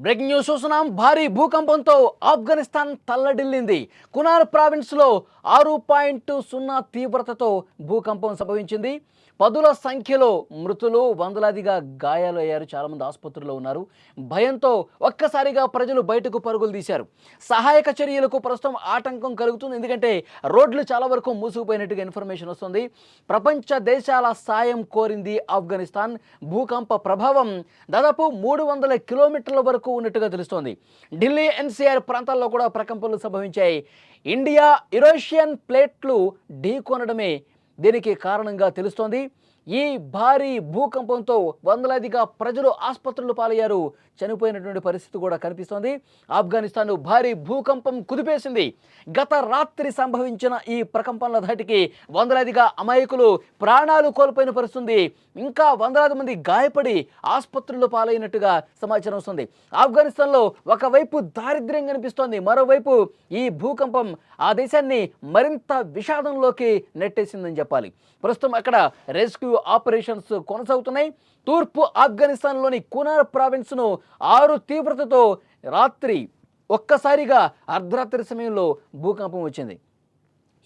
Breaking news చూస్తున్నాం. భారీ భూకంపంతో ఆఫ్ఘనిస్తాన్ తల్లడిల్లింది. కునార్ ప్రావిన్స్లో 6.0 తీవ్రతతో భూకంపం సంభవించింది. పదుల సంఖ్యలో మృతులు, వందలాదిగా గాయాలయ్యారు. చాలామంది ఆసుపత్రుల్లో ఉన్నారు. భయంతో ఒక్కసారిగా ప్రజలు బయటకు పరుగులు తీశారు. సహాయక చర్యలకు ప్రస్తుతం ఆటంకం కలుగుతుంది. ఎందుకంటే రోడ్లు చాలా వరకు మూసుకుపోయినట్టుగా ఇన్ఫర్మేషన్ వస్తుంది. ప్రపంచ దేశాల సాయం కోరింది ఆఫ్ఘనిస్తాన్. భూకంప ప్రభావం దాదాపు 300 కిలోమీటర్ల వరకు ఉన్నట్టుగా తెలుస్తోంది. ఢిల్లీ ఎన్సీఆర్ ప్రాంతాల్లో కూడా ప్రకంపనలు సంభవించాయి. ఇండియా యురేషియన్ ప్లేట్లు ఢీకొనడమే దీనికి కారణంగా తెలుస్తోంది. ఈ భారీ భూకంపంతో వందలాదిగా ప్రజలు ఆసుపత్రులు పాలయ్యారు. చనిపోయినటువంటి పరిస్థితి కూడా కనిపిస్తోంది. ఆఫ్ఘనిస్తాన్ భారీ భూకంపం కుదిపేసింది. గత రాత్రి సంభవించిన ఈ ప్రకంపనల ధాటికి వందలాదిగా అమాయకులు ప్రాణాలు కోల్పోయిన పరిస్థితి. ఇంకా వందలాది మంది గాయపడి ఆసుపత్రుల్లో పాలైనట్టుగా సమాచారం వస్తుంది. ఆఫ్ఘనిస్తాన్లో ఒకవైపు దారిద్ర్యం కనిపిస్తోంది, మరోవైపు ఈ భూకంపం ఆ దేశాన్ని మరింత విషాదంలోకి నెట్టేసిందని చెప్పాలి. ప్రస్తుతం అక్కడ రెస్క్యూ ఆపరేషన్స్ కొనసాగుతున్నాయి. తూర్పు ఆఫ్ఘనిస్తాన్లోని కునార్ ప్రావిన్స్ను 6 తీవ్రతతో రాత్రి ఒక్కసారిగా అర్ధరాత్రి సమయంలో భూకంపం వచ్చింది.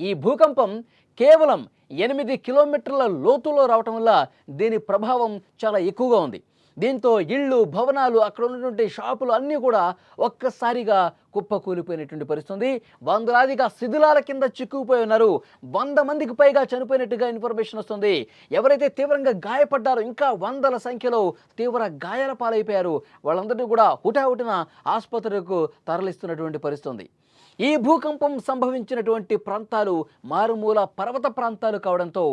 ఈ భూకంపం కేవలం 8 కిలోమీటర్ల లోతులో రావటం వల్ల దీని ప్రభావం చాలా ఎక్కువగా ఉంది. దీంతో ఇళ్ళు, భవనాలు, అక్కడ ఉన్నటువంటి షాపులు అన్నీ కూడా ఒక్కసారిగా కుప్పకూలిపోయినటువంటి పరిస్థితి. వందలాదిగా శిథిలాల కింద చిక్కుకుపోయి ఉన్నారు. 100 మందికి పైగా చనిపోయినట్టుగా ఇన్ఫర్మేషన్ వస్తుంది. ఎవరైతే తీవ్రంగా గాయపడ్డారో ఇంకా వందల సంఖ్యలో తీవ్ర గాయాల పాలైపోయారు. వాళ్ళందరినీ కూడా హుటాహుటిన ఆసుపత్రులకు తరలిస్తున్నటువంటి పరిస్థితి. ఈ భూకంపం సంభవించినటువంటి ప్రాంతాలు మారుమూల పర్వత ప్రాంతాలు కావడంతో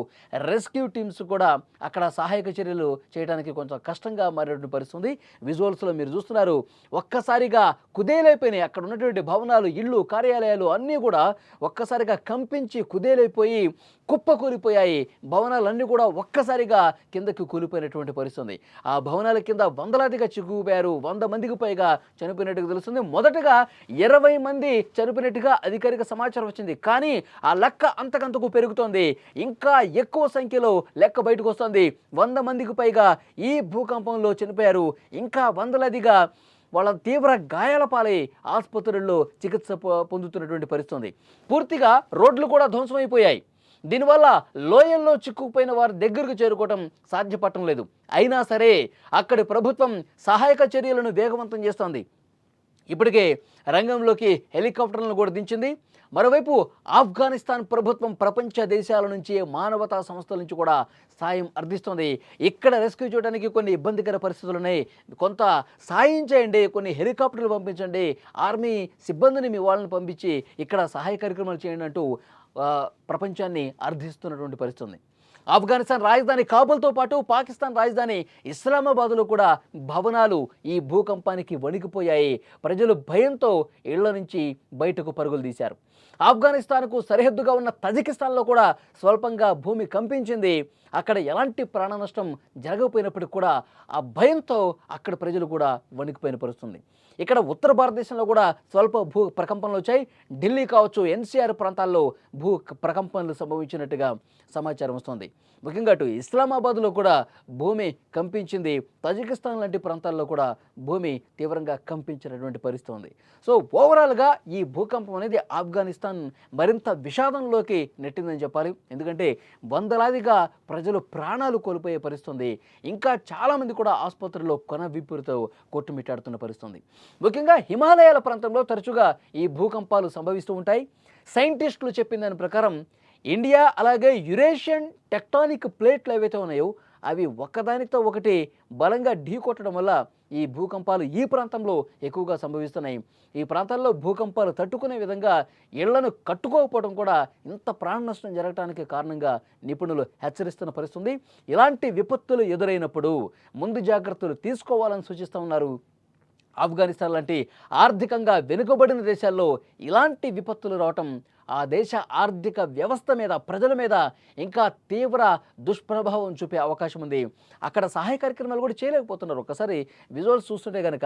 రెస్క్యూ టీమ్స్ కూడా అక్కడ సహాయక చర్యలు చేయడానికి కొంచెం కష్టంగా మారినటువంటి పరిస్థితి. విజువల్స్లో మీరు చూస్తున్నారు. ఒక్కసారిగా కుదేలైపోయినాయి. అక్కడ ఉన్నటువంటి భవనాలు, ఇళ్ళు, కార్యాలయాలు అన్నీ కూడా ఒక్కసారిగా కంపించి కుదేలైపోయి కుప్పకూలిపోయాయి. భవనాలన్నీ కూడా ఒక్కసారిగా కిందకి కూలిపోయినటువంటి పరిస్థితి. ఆ భవనాల కింద వందలాదిగా చిక్కుకుపోయారు. 100 మందికి పైగా చనిపోయినట్టుగా తెలుస్తుంది. మొదటగా 20 మంది చనిపోయినట్టుగా అధికారిక సమాచారం వచ్చింది. కానీ ఆ లెక్క అంతకంతకు పెరుగుతోంది. ఇంకా ఎక్కువ సంఖ్యలో లెక్క బయటకు వస్తుంది. 100 మందికి పైగా ఈ భూకంపంలో చనిపోయారు. ఇంకా వందలాదిగా వాళ్ళ తీవ్ర గాయాల పాలై ఆసుపత్రుల్లో చికిత్స పొందుతున్నటువంటి పరిస్థితి. పూర్తిగా రోడ్లు కూడా ధ్వంసమైపోయాయి. దీనివల్ల లోయల్లో చిక్కుకుపోయిన వారి దగ్గరకు చేరుకోవడం సాధ్యపడటం లేదు. అయినా సరే అక్కడి ప్రభుత్వం సహాయక చర్యలను వేగవంతం చేస్తోంది. ఇప్పటికే రంగంలోకి హెలికాప్టర్లను కూడా దించింది. మరోవైపు ఆఫ్ఘనిస్తాన్ ప్రభుత్వం ప్రపంచ దేశాల నుంచి, మానవతా సంస్థల నుంచి కూడా సాయం అర్థిస్తోంది. ఇక్కడ రెస్క్యూ చేయడానికి కొన్ని ఇబ్బందికర పరిస్థితులు ఉన్నాయి, కొంత సాయం చేయండి, కొన్ని హెలికాప్టర్లు పంపించండి, ఆర్మీ సిబ్బందిని మీ వాళ్ళని పంపించి ఇక్కడ సహాయ కార్యక్రమాలు చేయండి అంటూ ప్రపంచాన్ని అర్థిస్తున్నటువంటి పరిస్థితి ఉంది. ఆఫ్ఘనిస్తాన్ రాజధాని కాబూల్తో పాటు పాకిస్తాన్ రాజధాని ఇస్లామాబాద్లో కూడా భవనాలు ఈ భూకంపానికి వణికిపోయాయి. ప్రజలు భయంతో ఇళ్ల నుంచి బయటకు పరుగులు తీశారు. ఆఫ్ఘనిస్తాన్కు సరిహద్దుగా ఉన్న తజికిస్తాన్లో కూడా స్వల్పంగా భూమి కంపించింది. అక్కడ ఎలాంటి ప్రాణ నష్టం జరగకపోయినప్పటికీ కూడా ఆ భయంతో అక్కడ ప్రజలు కూడా వణికిపోయిన పరిస్థితుంది. ఇక్కడ ఉత్తర భారతదేశంలో కూడా స్వల్ప భూ ప్రకంపనలు వచ్చాయి. ఢిల్లీ కావచ్చు, ఎన్సీఆర్ ప్రాంతాల్లో భూ ప్రకంపనలు సంభవించినట్టుగా సమాచారం వస్తుంది. ముఖ్యంగా అటు ఇస్లామాబాద్లో కూడా భూమి కంపించింది. తజికిస్తాన్ లాంటి ప్రాంతాల్లో కూడా భూమి తీవ్రంగా కంపించినటువంటి పరిస్థితి ఉంది. సో ఓవరాల్గా ఈ భూకంపం అనేది ఆఫ్ఘనిస్తాన్ మరింత విషాదంలోకి నెట్టిందని చెప్పాలి. ఎందుకంటే వందలాదిగా ప్రజలు ప్రాణాలు కోల్పోయే పరిస్థితి. ఇంకా చాలామంది కూడా ఆసుపత్రుల్లో కొన విప్పురుతో కొట్టుమిట్టాడుతున్న పరిస్థితి. ముఖ్యంగా హిమాలయాల ప్రాంతంలో తరచుగా ఈ భూకంపాలు సంభవిస్తూ ఉంటాయి. సైంటిస్టులు చెప్పిన దాని ప్రకారం ఇండియా అలాగే యురేషియన్ టెక్టానిక్ ప్లేట్లు ఏవైతే ఉన్నాయో అవి ఒకదానితో ఒకటి బలంగా ఢీకొట్టడం వల్ల ఈ భూకంపాలు ఈ ప్రాంతంలో ఎక్కువగా సంభవిస్తున్నాయి. ఈ ప్రాంతాల్లో భూకంపాలు తట్టుకునే విధంగా ఇళ్లను కట్టుకోకపోవడం కూడా ఇంత ప్రాణ నష్టం జరగడానికి కారణంగా నిపుణులు హెచ్చరిస్తున్న పరిస్థితి. ఇలాంటి విపత్తులు ఎదురైనప్పుడు ముందు జాగ్రత్తలు తీసుకోవాలని సూచిస్తూ ఉన్నారు. ఆఫ్ఘనిస్తాన్ లాంటి ఆర్థికంగా వెనుకబడిన దేశాల్లో ఇలాంటి విపత్తులు రావటం ఆ దేశ ఆర్థిక వ్యవస్థ మీద, ప్రజల మీద ఇంకా తీవ్ర దుష్ప్రభావం చూపే అవకాశం ఉంది. అక్కడ సహాయ కార్యక్రమాలు కూడా చేయలేకపోతున్నారు. ఒక్కసారి విజువల్స్ చూస్తుంటే గనక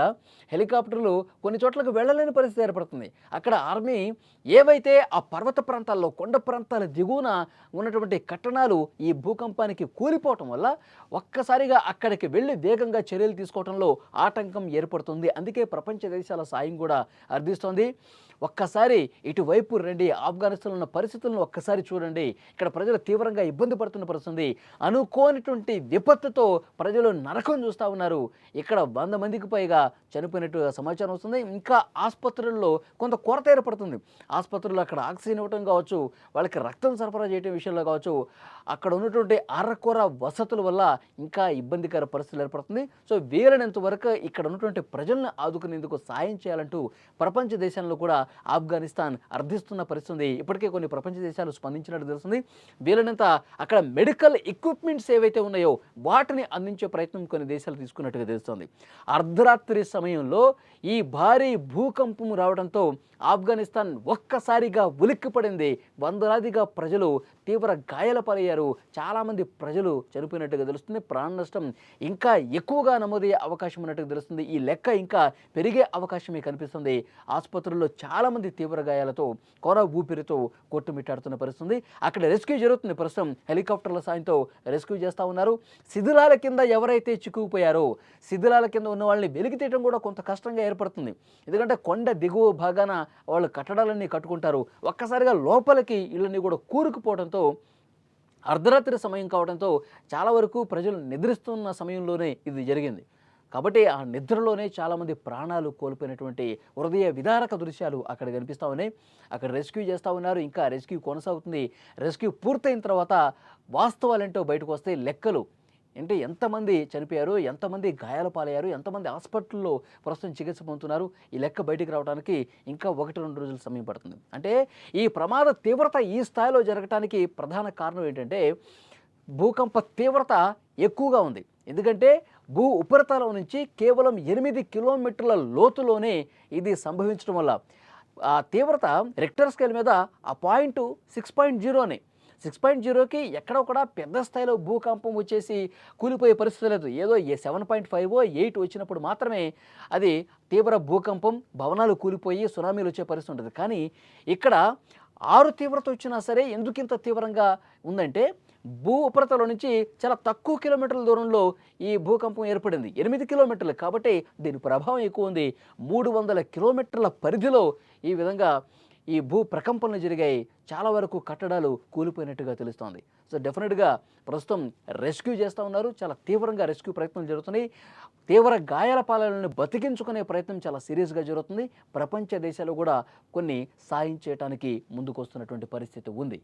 హెలికాప్టర్లు కొన్ని చోట్లకు వెళ్ళలేని పరిస్థితి ఏర్పడుతుంది. అక్కడ ఆర్మీ ఏవైతే ఆ పర్వత ప్రాంతాల్లో, కొండ ప్రాంతాల దిగువన ఉన్నటువంటి కట్టడాలు ఈ భూకంపానికి కూలిపోవటం వల్ల ఒక్కసారిగా అక్కడికి వెళ్ళి వేగంగా చర్యలు తీసుకోవడంలో ఆటంకం ఏర్పడుతుంది. అందుకే ప్రపంచ దేశాల సాయం కూడా అర్థిస్తోంది. ఒక్కసారి ఇటువైపు రండి, ఆఫ్ఘనిస్తాన్లో ఉన్న పరిస్థితులను ఒక్కసారి చూడండి. ఇక్కడ ప్రజలు తీవ్రంగా ఇబ్బంది పడుతున్న పరిస్థితుంది. అనుకోనిటువంటి విపత్తుతో ప్రజలు నరకం చూస్తూ ఉన్నారు. ఇక్కడ 100 మందికి పైగా చనిపోయినట్టు సమాచారం వస్తుంది. ఇంకా ఆసుపత్రుల్లో కొంత కొరత ఏర్పడుతుంది. ఆసుపత్రుల్లో అక్కడ ఆక్సిజన్ ఇవ్వటం కావచ్చు, వాళ్ళకి రక్తం సరఫరా చేయడం విషయంలో కావచ్చు, అక్కడ ఉన్నటువంటి అరకొర వసతుల వల్ల ఇంకా ఇబ్బందికర పరిస్థితులు ఏర్పడుతుంది. సో వీలైనంత వరకు ఇక్కడ ఉన్నటువంటి ప్రజలను ఆదుకునేందుకు సాయం చేయాలంటూ ప్రపంచ దేశాల్లో కూడా ఆఫ్ఘనిస్తాన్ అర్థిస్తున్న పరిస్థితి. ఇప్పటికే కొన్ని ప్రపంచ దేశాలు స్పందించినట్టు తెలుస్తుంది. వీలైనంత అక్కడ మెడికల్ ఎక్విప్మెంట్స్ ఏవైతే ఉన్నాయో వాటిని అందించే ప్రయత్నం కొన్ని దేశాలు తీసుకున్నట్టుగా తెలుస్తుంది. అర్ధరాత్రి సమయంలో ఈ భారీ భూకంపం రావడంతో ఆఫ్ఘనిస్తాన్ ఒక్కసారిగా ఉలిక్కిపడింది. వందలాదిగా ప్రజలు తీవ్ర గాయాల పాలయ్యారు. చాలామంది ప్రజలు చనిపోయినట్టుగా తెలుస్తుంది. ప్రాణ నష్టం ఇంకా ఎక్కువగా నమోదయ్యే అవకాశం ఉన్నట్టుగా తెలుస్తుంది. ఈ లెక్క ఇంకా పెరిగే అవకాశమే కనిపిస్తుంది. ఆసుపత్రుల్లో చాలామంది తీవ్ర గాయాలతో, కొర ఊపిరితో కొట్టుమిట్టాడుతున్న పరిస్థితుంది. అక్కడ రెస్క్యూ జరుగుతుంది. ప్రస్తుతం హెలికాప్టర్ల సాయంతో రెస్క్యూ చేస్తూ ఉన్నారు. శిథిలాల కింద ఎవరైతే చిక్కుకుపోయారో, శిథిలాల కింద ఉన్న వాళ్ళని వెలికి తీయడం కూడా కొంత కష్టంగా ఏర్పడుతుంది. ఎందుకంటే కొండ దిగువ భాగాన వాళ్ళు కట్టడాలన్నీ కట్టుకుంటారు. ఒక్కసారిగా లోపలికి ఇళ్ళన్నీ కూడా కూరుకుపోవడంతో అర్ధరాత్రి సమయం కావడంతో చాలా వరకు ప్రజలు నిద్రిస్తున్న సమయంలోనే ఇది జరిగింది. కాబట్టి ఆ నిద్రలోనే చాలామంది ప్రాణాలు కోల్పోయినటువంటి హృదయ విదారక దృశ్యాలు అక్కడ కనిపిస్తూ ఉన్నాయి. అక్కడ రెస్క్యూ చేస్తూ ఉన్నారు. ఇంకా రెస్క్యూ కొనసాగుతుంది. రెస్క్యూ పూర్తయిన తర్వాత వాస్తవాలేంటో బయటకు వస్తాయి. లెక్కలు అంటే ఎంతమంది చనిపోయారు, ఎంతమంది గాయాల పాలయ్యారు, ఎంతమంది హాస్పిటల్లో ప్రస్తుతం చికిత్స పొందుతున్నారు, ఈ లెక్క బయటికి రావడానికి ఇంకా 1-2 రోజుల సమయం పడుతుంది. అంటే ఈ ప్రమాద తీవ్రత ఈ స్థాయిలో జరగడానికి ప్రధాన కారణం ఏంటంటే భూకంప తీవ్రత ఎక్కువగా ఉంది. ఎందుకంటే భూ ఉపరితలం నుంచి కేవలం 8 కిలోమీటర్ల లోతులోనే ఇది సంభవించడం వల్ల ఆ తీవ్రత రిక్టర్ స్కేల్ మీద ఆ పాయింట్ 6.0 6.0కి ఎక్కడో కూడా పెద్ద స్థాయిలో భూకంపం వచ్చేసి కూలిపోయే పరిస్థితి లేదు. ఏదో 7.5 8 వచ్చినప్పుడు మాత్రమే అది తీవ్ర భూకంపం, భవనాలు కూలిపోయి సునామీలు వచ్చే పరిస్థితి ఉంటుంది. కానీ ఇక్కడ 6 తీవ్రత వచ్చినా సరే ఎందుకింత తీవ్రంగా ఉందంటే భూ ఉపరితలం నుంచి చాలా తక్కువ కిలోమీటర్ల దూరంలో ఈ భూకంపం ఏర్పడింది. 8 కిలోమీటర్లు కాబట్టి దీని ప్రభావం ఎక్కువ ఉంది. 300 కిలోమీటర్ల పరిధిలో ఈ విధంగా ఈ భూ ప్రకంపనలు జరిగాయి. చాలా వరకు కట్టడాలు కూలిపోయినట్టుగా తెలుస్తోంది. సో డెఫినెట్గా ప్రస్తుతం రెస్క్యూ చేస్తూ ఉన్నారు. చాలా తీవ్రంగా రెస్క్యూ ప్రయత్నాలు జరుగుతున్నాయి. తీవ్ర గాయాల పాలనను బతికించుకునే ప్రయత్నం చాలా సీరియస్గా జరుగుతుంది. ప్రపంచ దేశాలు కూడా కొన్ని సాయం చేయడానికి ముందుకు వస్తున్నటువంటి పరిస్థితి ఉంది.